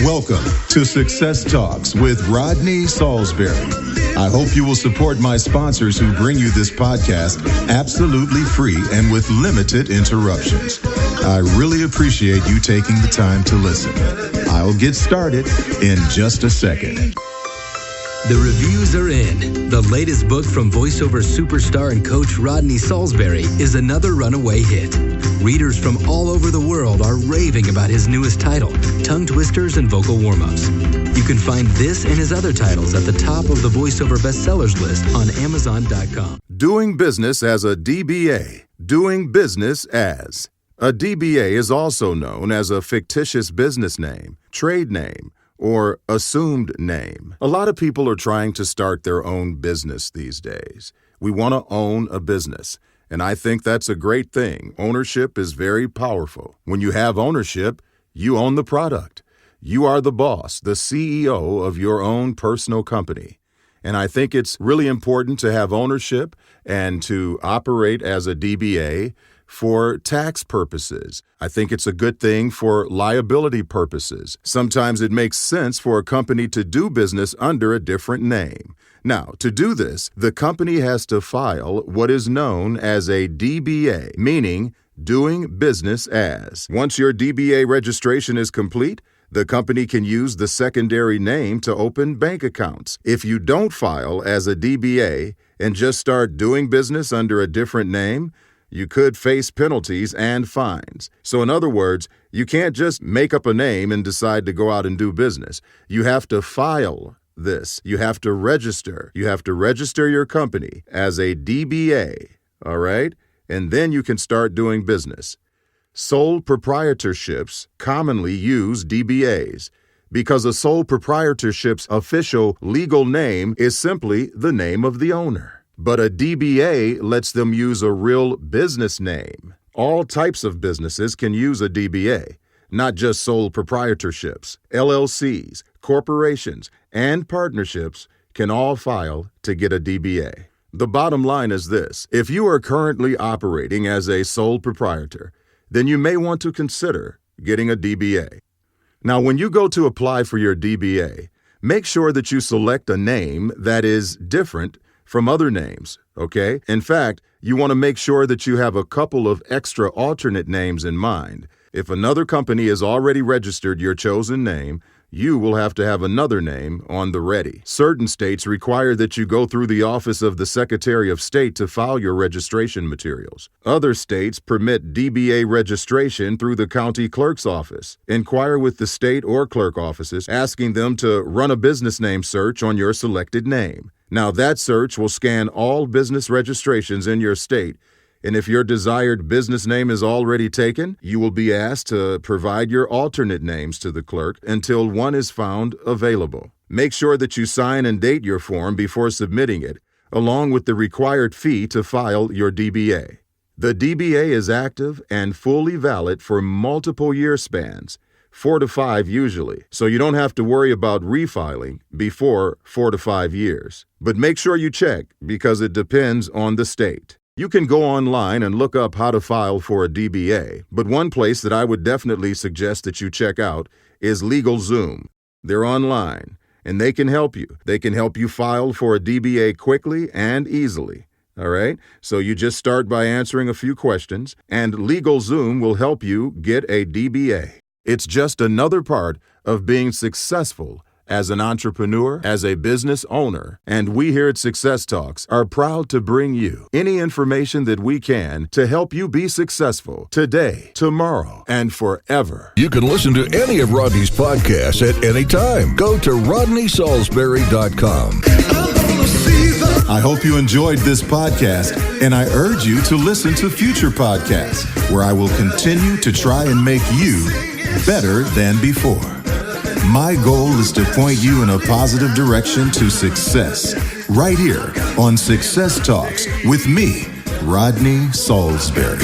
Welcome to Success Talks with Rodney Saulsberry. I hope you will support my sponsors who bring you this podcast absolutely free and with limited interruptions. I really appreciate you taking the time to listen. I'll get started in just a second. The reviews are in. The latest book from voiceover superstar and coach Rodney Saulsberry is another runaway hit. Readers from all over the world are raving about his newest title, Tongue Twisters and Vocal Warm-Ups. You can find this and his other titles at the top of the voiceover bestsellers list on Amazon.com. Doing business as a DBA. Doing business as. A DBA is also known as a fictitious business name, trade name, or assumed name. A lot of people are trying to start their own business these days. We want to own a business, and I think that's a great thing. Ownership is very powerful. When you have ownership, you own the product. You are the boss, the CEO of your own personal company. And I think it's really important to have ownership and to operate as a DBA for tax purposes. I think it's a good thing for liability purposes. Sometimes it makes sense for a company to do business under a different name. Now, to do this, the company has to file what is known as a DBA, meaning doing business as. Once your DBA registration is complete, the company can use the secondary name to open bank accounts. If you don't file as a DBA and just start doing business under a different name, you could face penalties and fines. So in other words, you can't just make up a name and decide to go out and do business. You have to file this. You have to register. You have to register your company as a DBA, all right? And then you can start doing business. Sole proprietorships commonly use DBAs because a sole proprietorship's official legal name is simply the name of the owner. But a DBA lets them use a real business name. All types of businesses can use a DBA, not just sole proprietorships. LLCs, corporations, and partnerships can all file to get a DBA. The bottom line is this: if you are currently operating as a sole proprietor, then you may want to consider getting a DBA. Now, when you go to apply for your DBA, make sure that you select a name that is different from other names, okay? In fact, you want to make sure that you have a couple of extra alternate names in mind. If another company has already registered your chosen name, you will have to have another name on the ready. Certain states require that you go through the Office of the Secretary of State to file your registration materials. Other states permit DBA registration through the county clerk's office. Inquire with the state or clerk offices, asking them to run a business name search on your selected name. Now, that search will scan all business registrations in your state, and if your desired business name is already taken, you will be asked to provide your alternate names to the clerk until one is found available. Make sure that you sign and date your form before submitting it, along with the required fee to file your DBA. The DBA is active and fully valid for multiple year spans, 4 to 5 usually, so you don't have to worry about refiling before 4 to 5 years. But make sure you check because it depends on the state. You can go online and look up how to file for a DBA, but one place that I would definitely suggest that you check out is LegalZoom. They're online, and they can help you. They can help you file for a DBA quickly and easily. All right? So you just start by answering a few questions, and LegalZoom will help you get a DBA. It's just another part of being successful as an entrepreneur, as a business owner, and we here at Success Talks are proud to bring you any information that we can to help you be successful today, tomorrow, and forever. You can listen to any of Rodney's podcasts at any time. Go to RodneySaulsberry.com. I hope you enjoyed this podcast, and I urge you to listen to future podcasts where I will continue to try and make you better than before. My goal is to point you in a positive direction to success, right here on Success Talks with me, Rodney Saulsberry.